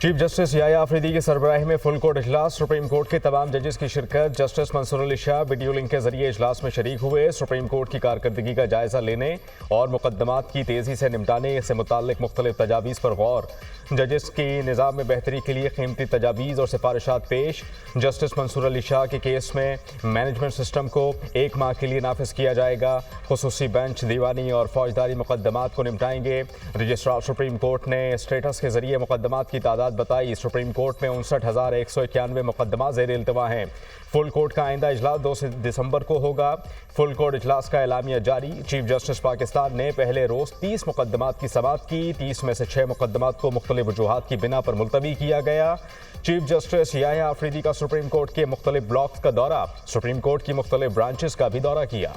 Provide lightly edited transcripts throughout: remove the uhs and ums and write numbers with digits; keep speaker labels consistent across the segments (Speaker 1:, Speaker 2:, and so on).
Speaker 1: Chief justice याया अफरीदी की सरबराही में फुल कोर्ट इजलास। सुप्रीम कोर्ट के तमाम जजेस की शिरकत। Justice Mansoor Ali Shah video link के जरिए इजलास में शरीक हुए। सुप्रीम कोर्ट की कारकर्दगी का जायजा लेने और मुकदमात की तेजी से निपटाने से मुताल्लिक मुख्तलिफ तजावीज़ पर गौर। जजेस की निज़ाम में बेहतरी के लिए कीमती तजावीज़ और सिफारिशात पेश। जस्टिस मंसूर अली शाह के केस में मैनेजमेंट सिस्टम को 1 माह के लिए नाफिज किया जाएगा। खुसूसी बेंच दीवानी और फौजदारी मुकदमात को निपटाएंगे। रजिस्ट्रार सुप्रीम कोर्ट ने स्टेटस के जरिए मुकदमात की तादाद बताई। सुप्रीम कोर्ट में 59,191 मुकदमा ज़ेर इल्तवा हैं। फुल कोर्ट का आइंदा इजलास 2 दिसंबर को होगा। फुल कोर्ट इजलास का एलामिया जारी। चीफ जस्टिस पाकिस्तान ने पहले रोज़ 30 मुकदमात की समाअत की। 30 में से 6 मुकदमात को मुख्तलिफ वजूहात की बिना पर मुलतवी किया गया। चीफ जस्टिस याया अफरीदी का सुप्रीम कोर्ट के मुख्तलिफ ब्लॉक्स का दौरा। सुप्रीम कोर्ट की मुख्तलिफ ब्रांचेस का भी दौरा किया।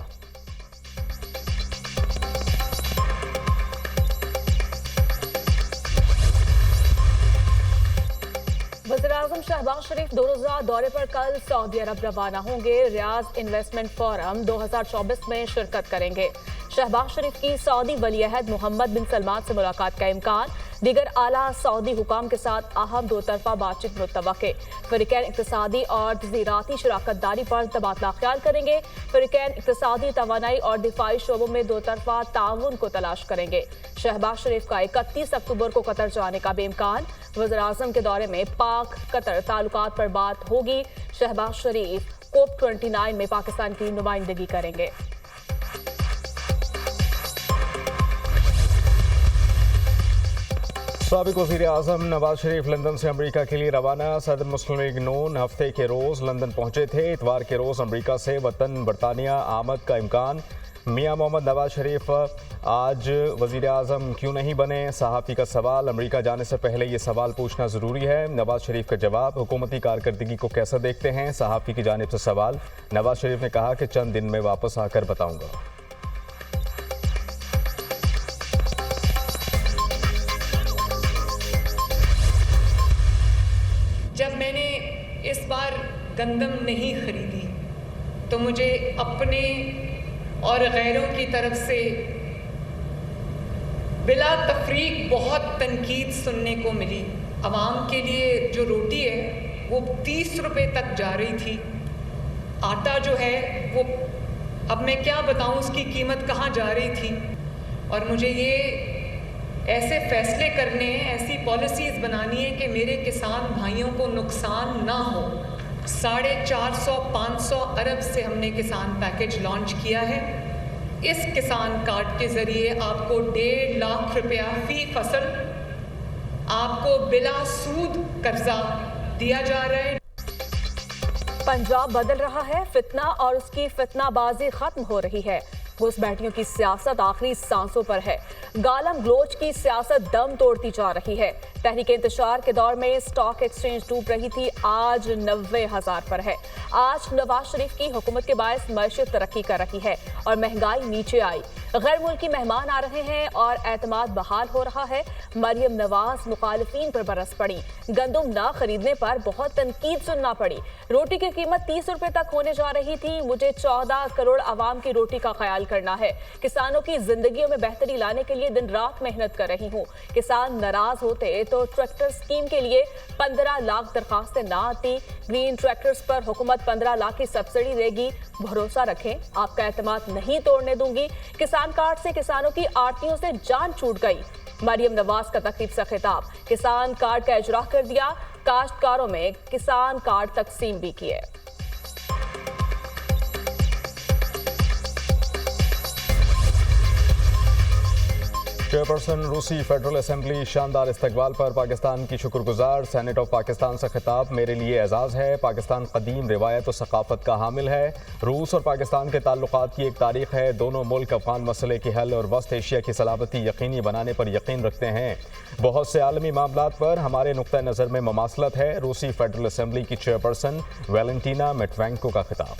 Speaker 2: वज़ीर-ए-आज़म शहबाज शरीफ 2 रोज़ा दौरे पर कल सऊदी अरब रवाना होंगे। रियाज इन्वेस्टमेंट फोरम 2024 में शिरकत करेंगे। शहबाज शरीफ की सऊदी वली-अहद मोहम्मद बिन सलमान से मुलाकात का इम्कान। दीगर आला सऊदी हुकाम के साथ अहम 2 तरफा बातचीत मुतवक्के। फ़रीक़ैन इक़्तिसादी और ज़राअती शराकत दारी पर तबादला ख्याल करेंगे। फ़रीक़ैन इक़्तिसादी, तवानाई और दिफाई शोबों में 2 तरफा ताउन को तलाश करेंगे। शहबाज शरीफ का 31 अक्टूबर को कतर जाने का भी इम्कान। वज़ीर-ए-आज़म के दौरे में पाक कतर ताल्लुकात पर बात होगी। शहबाज शरीफ COP29 में पाकिस्तान की नुमाइंदगी करेंगे।
Speaker 1: साबिक़ वज़ीर-ए-आज़म नवाज शरीफ लंदन से अमरीका के लिए रवाना। सदर मुस्लिम लीग नून हफ्ते के रोज़ लंदन पहुंचे थे। इतवार के रोज़ अमरीका से वतन बरतानिया आमद का इम्कान। मियां मोहम्मद नवाज शरीफ आज वज़ीर-ए-आज़म क्यों नहीं बने? सहाफ़ी का सवाल। अमरीका जाने से पहले ये सवाल पूछना ज़रूरी है। नवाज शरीफ का जवाब। हुकूमती कारकर्दगी को कैसा देखते हैं? सहाफ़ी की जानिब से सवाल। नवाज शरीफ ने कहा कि चंद दिन में वापस आकर बताऊँगा।
Speaker 3: जब मैंने इस बार गंदम नहीं खरीदी तो मुझे अपने और गैरों की तरफ से बिला तफरीक बहुत तनकीद सुनने को मिली। आवाम के लिए जो रोटी है वो 30 रुपए तक जा रही थी। आटा जो है वो अब मैं क्या बताऊं उसकी कीमत कहाँ जा रही थी। और मुझे ये ऐसे फैसले करने हैं, ऐसी पॉलिसीज़ बनानी है कि मेरे किसान भाइयों को नुकसान ना हो। 450-500 अरब से हमने किसान पैकेज लॉन्च किया है। इस किसान कार्ड के ज़रिए आपको 1.5 लाख रुपया फ़ी फसल आपको बिला सूद कर्जा दिया जा रहा है।
Speaker 2: पंजाब बदल रहा है। फितना और उसकी फितनाबाजी खत्म हो रही है। घुसपैठियों की सियासत आखिरी सांसों पर है। गालम गलोच की सियासत दम तोड़ती जा रही है। तहरीक इंतशार के दौर में स्टॉक एक्सचेंज डूब रही थी, आज 90,000 पर है। आज नवाज शरीफ की हुकूमत के बायस मईशत तरक्की कर रही है और महंगाई नीचे आई। गैर मुल्की मेहमान आ रहे हैं और एतमाद बहाल हो रहा है। मरियम नवाज मुखालिफिन पर बरस पड़ी। गंदम ना खरीदने पर बहुत तनकीद सुनना पड़ी। रोटी की कीमत 30 रुपए तक होने जा रही थी। मुझे 14 करोड़ आवाम की रोटी का ख्याल करना है। किसानों की जिंदगियों में बेहतरी लाने के लिए दिन रात मेहनत कर रही हूँ। किसान नाराज होते तो ट्रैक्टर स्कीम के लिए 15 लाख दरखास्तें ना आती। ग्रीन ट्रैक्टर्स पर हुकूमत 15 लाख की सब्सिडी देगी। भरोसा रखें, आपका एतमाद नहीं तोड़ने दूंगी। किसान कार्ड से किसानों की आरतियों से जान छूट गई। मरियम नवाज का तकरीब से खिताब। किसान कार्ड का इजरा कर दिया। काश्तकारों में किसान कार्ड तकसीम भी किए।
Speaker 1: चेयरपर्सन रूसी फेडरल असेंबली शानदार इस्तकबाल पर पाकिस्तान की शुक्रगुजार। सेनेट ऑफ पाकिस्तान से खिताब। मेरे लिए एजाज़ है। पाकिस्तान कदीम रिवायत और सकाफत का हामिल है। रूस और पाकिस्तान के ताल्लुकात की एक तारीख है। दोनों मुल्क अफगान मसले के हल और वस्त एशिया की सलामती यकीनी बनाने पर यकीन रखते हैं। बहुत से आलमी मामलात पर हमारे नुक्ता नज़र में ममासलत है। रूसी फेडरल असेंबली की चेयरपर्सन वैलेंटीना मेटवेंको का खिताब।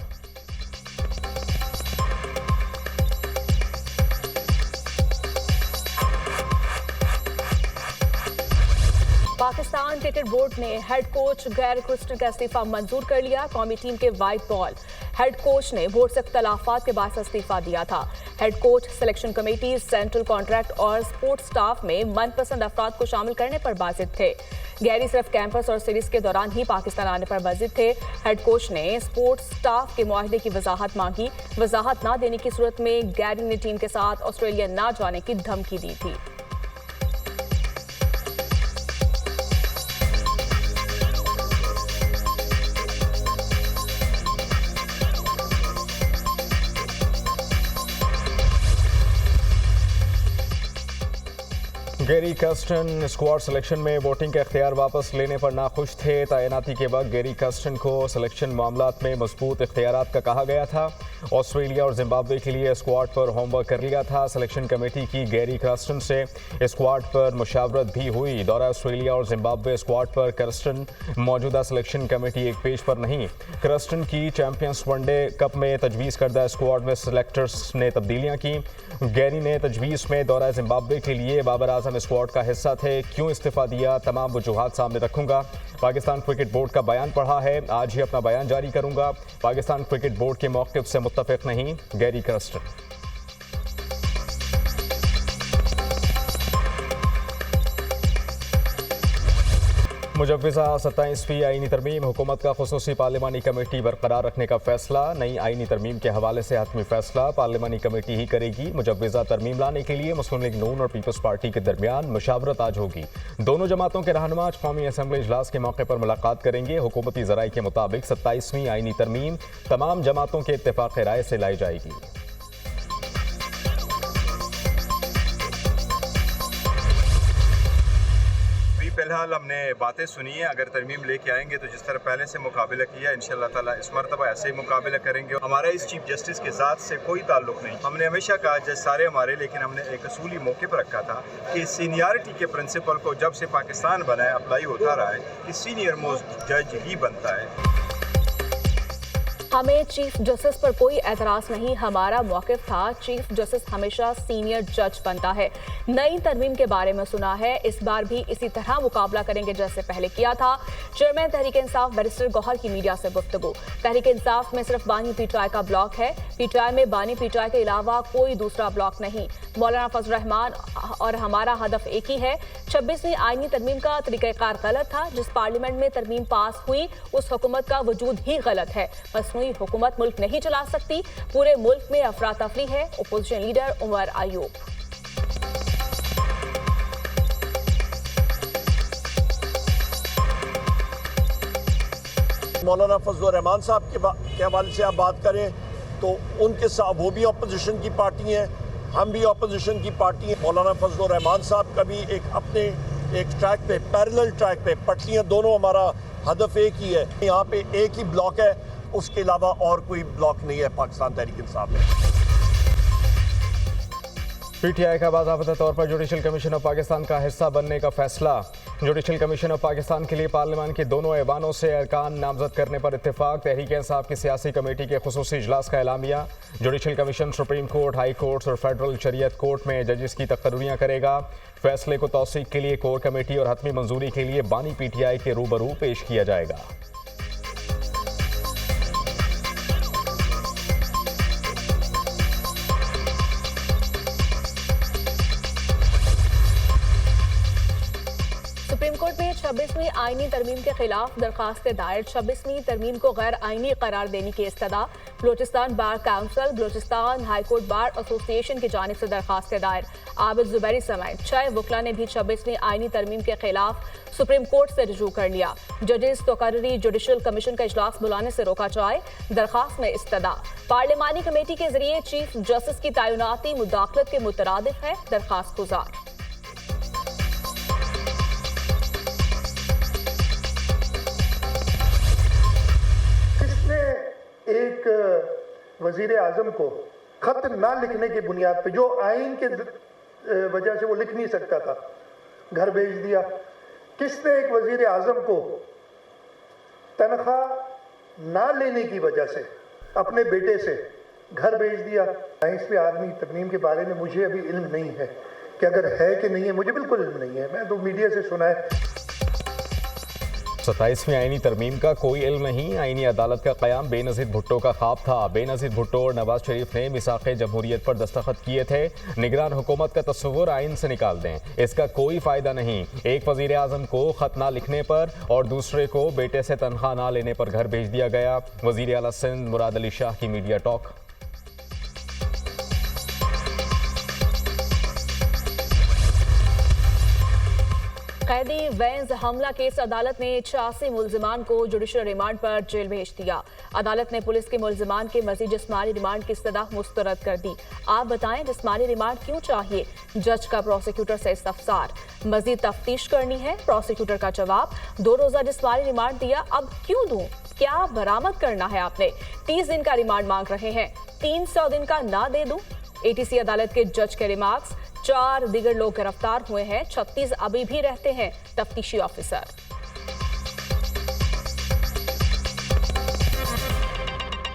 Speaker 2: पाकिस्तान क्रिकेट बोर्ड ने हेड कोच गैर क्रिस्टन का इस्तीफा मंजूर कर लिया। कौमी टीम के वाइट बॉल हेड कोच ने बोर्ड से इख्तलाफात के बाद इस्तीफा दिया था। Head coach, selection committee, central contract और स्पोर्ट्स स्टाफ में मनपसंद अफराद को शामिल करने पर बाजिद थे। गैरी सिर्फ कैंपस और सीरीज के दौरान ही पाकिस्तान आने पर बाजिद थे। हेड कोच ने स्पोर्ट्स स्टाफ के मुआहदे की वजाहत मांगी। वजाहत ना देने की सूरत में गैरी ने टीम के साथ ऑस्ट्रेलिया ना जाने की धमकी दी थी।
Speaker 1: गैरी कर्स्टन स्क्वाड सिलेक्शन में वोटिंग का इख्तियार वापस लेने पर नाखुश थे। तैनाती के वक्त गैरी कर्स्टन को सिलेक्शन मामलात में मजबूत इख्तियारात का कहा गया था। ऑस्ट्रेलिया और जिम्बाब्वे के लिए स्क्वाड पर होमवर्क कर लिया था। सिलेक्शन कमेटी की गैरी कर्स्टन से स्क्वाड पर मुशावरत भी हुई। दौरा ऑस्ट्रेलिया और जिम्बाब्वे स्क्वाड पर कर्स्टन मौजूदा सिलेक्शन कमेटी एक पेज पर नहीं। कर्स्टन की चैंपियंस वनडे कप में तजवीज़ करदा स्क्वाड में सिलेक्टर्स ने तब्दीलियाँ की। गैरी ने तजवीज़ में दौरा जिम्बाब्वे के लिए बाबर आजम स्क्वाड का हिस्सा थे। क्यों इस्तीफा दिया, तमाम वजूहात सामने रखूंगा। पाकिस्तान क्रिकेट बोर्ड का बयान पढ़ा है, आज ही अपना बयान जारी करूंगा। पाकिस्तान क्रिकेट बोर्ड के मौक़िफ़ से मुत्तफ़िक़ नहीं, गैरी कर्स्टन। मुजव्विज़ा 27वीं आईनी तरमीम, हुकूमत का खुसूसी पार्लिमानी कमेटी बरकरार रखने का फैसला। नई आईनी तरमीम के हवाले से हतमी फैसला पार्लिमानी कमेटी ही करेगी। मुजव्विज़ा तरमीम लाने के लिए मुस्लिम लीग नून और पीपल्स पार्टी के दरमियान मुशावरत आज होगी। दोनों जमातों के रहनुमा आज कौमी असम्बली इजलास के मौके पर मुलाकात करेंगे। हुकूमती ज़राए के मुताबिक 27वीं आईनी तरमीम तमाम जमातों के इत्तेफाक राय से लाई जाएगी।
Speaker 4: फिलहाल हमने बातें सुनी है, अगर तरमीम लेके आएंगे तो जिस तरह पहले से मुकाबला किया इंशाअल्लाह ताला इस मरतबा ऐसे ही मुकाबला करेंगे। हमारा इस चीफ जस्टिस के ज़ात से कोई ताल्लुक नहीं। हमने हमेशा कहा जज सारे हमारे, लेकिन हमने एक असूली मौके पर रखा था कि सीनियरिटी के प्रिंसिपल को जब से पाकिस्तान बना है अप्लाई होता रहा है कि सीनियर मोस्ट जज ही बनता है।
Speaker 2: हमें चीफ जस्टिस पर कोई एतराज़ नहीं, हमारा मौक़िफ़ था चीफ जस्टिस हमेशा सीनियर जज बनता है। नई तरमीम के बारे में सुना है, इस बार भी इसी तरह मुकाबला करेंगे जैसे पहले किया था। चेयरमैन तहरीक इंसाफ बैरिस्टर गौहर की मीडिया से गुफ्तगू। तहरीक इंसाफ में सिर्फ बानी पीटीआई का ब्लॉक है, पीटीआई में बानी पीटीआई के अलावा कोई दूसरा ब्लॉक नहीं। मौलाना फजल रहमान और हमारा हदफ एक ही है। 26वीं आईनी तरमीम का तरीक़ाकार गलत था। जिस पार्लियामेंट में तरमीम पास हुई उस हुकूमत का वजूद ही गलत है। मसनूई हुकूमत मुल्क नहीं चला सकती। पूरे मुल्क में अफरा तफरी है। Opposition leader Umar Ayub.
Speaker 5: मौलाना फजल रहमान साहब के हवाले से आप बात करें तो उनके साथ वो भी अपोजिशन की पार्टी हैं, हम भी अपोजिशन की पार्टी हैं। मौलाना फजल रहमान साहब का भी अपने एक ट्रैक पे, पैरेलल ट्रैक पे पटलियाँ दोनों, हमारा हदफ एक ही है। यहाँ पे एक ही ब्लॉक है, उसके अलावा और कोई ब्लॉक नहीं है पाकिस्तान तहरीक इंसाफ में।
Speaker 1: पीटीआई का बाज़ाब्ता तौर पर जुडिशल कमीशन ऑफ पाकिस्तान का हिस्सा बनने का फैसला। जुडिशल कमीशन ऑफ पाकिस्तान के लिए पार्लियामान के दोनों ऐवानों से अरकान नामजद करने पर इत्तेफाक। तहरीक इंसाफ की सियासी कमेटी के खुसूसी इजलास का एलामिया। Judicial commission supreme court, high courts और फेडरल शरीयत कोर्ट में जजेस की तकर्रियाँ करेगा। फैसले को तौसीक के लिए कोर कमेटी और हतमी मंजूरी के लिए बानी पीटीआई के रूबरू पेश किया जाएगा।
Speaker 2: सुप्रीम कोर्ट में 26वीं आईनी तरमीम के खिलाफ दरखास्त दायर। 26वीं तरमीम को गैर आईनी करार देने की इस्तदा। Balochistan bar council, Balochistan high court bar association की जानिब से दरखास्त दायर। आबिद जुबैरी समेत 6 वकला ने भी 26वीं आईनी तरमीम के खिलाफ सुप्रीम कोर्ट से रुजू कर लिया। जजेस तकर्री जुडिशल कमीशन का इजलास बुलाने से रोका जाए। दरखास्त में इस्तदा। पार्लिमानी कमेटी के जरिए चीफ जस्टिस की तैनाती मुदाखलत के मुतरादिफ है। दरखास्त गुजार।
Speaker 6: एक वजीर आजम को खत ना लिखने की बुनियाद पे, जो आइन के वजह से वो लिख नहीं सकता था, घर भेज दिया। किसने एक वजीर आजम को तनख्वाह ना लेने की वजह से अपने बेटे से घर भेज दिया? 22वीं आर्मी तरमीम के बारे में मुझे अभी इल्म नहीं है कि अगर है कि नहीं है, मुझे बिल्कुल इल्म नहीं है। मैं तो मीडिया से सुना है।
Speaker 1: 27वीं आईनी तरमीम का कोई इल्म नहीं। आईनी अदालत का क़याम बेनज़ीर भुट्टो का ख्वाब था। बेनज़ीर भुट्टो और नवाज शरीफ ने मिसाक़े जमहूरियत पर दस्तखत किए थे। निगरान हुकूमत का तस्वुर आइन से निकाल दें, इसका कोई फ़ायदा नहीं। एक वज़ीर आज़म को ख़त ना लिखने पर और दूसरे को बेटे से तनख्वाह ना लेने पर घर भेज दिया गया। वज़ीर आला सिंध मुराद अली शाह की मीडिया टॉक।
Speaker 2: कैदी वेंस हमला केस अदालत ने 86 मुल्जिमान को जुडिशल रिमांड पर जेल भेज दिया। अदालत ने पुलिस के मुल्जिमान के मजीद जिस्मानी रिमांड की सदा मुस्तरद कर दी। आप बताएं जिस्मानी रिमांड क्यों चाहिए? जज का प्रोसिक्यूटर से इस्तफसार। मजीद तफ्तीश करनी है, प्रोसिक्यूटर का जवाब। 2 रोजा जिस्मानी रिमांड दिया, अब क्यों दूं? क्या बरामद करना है आपने? 30 दिन का रिमांड मांग रहे हैं, 300 दिन का ना दे दूं? एटीसी अदालत के जज के रिमार्क्स। 4 दीगर लोग गिरफ्तार हुए हैं, 36 अभी भी रहते हैं तफ्तीशी ऑफिसर।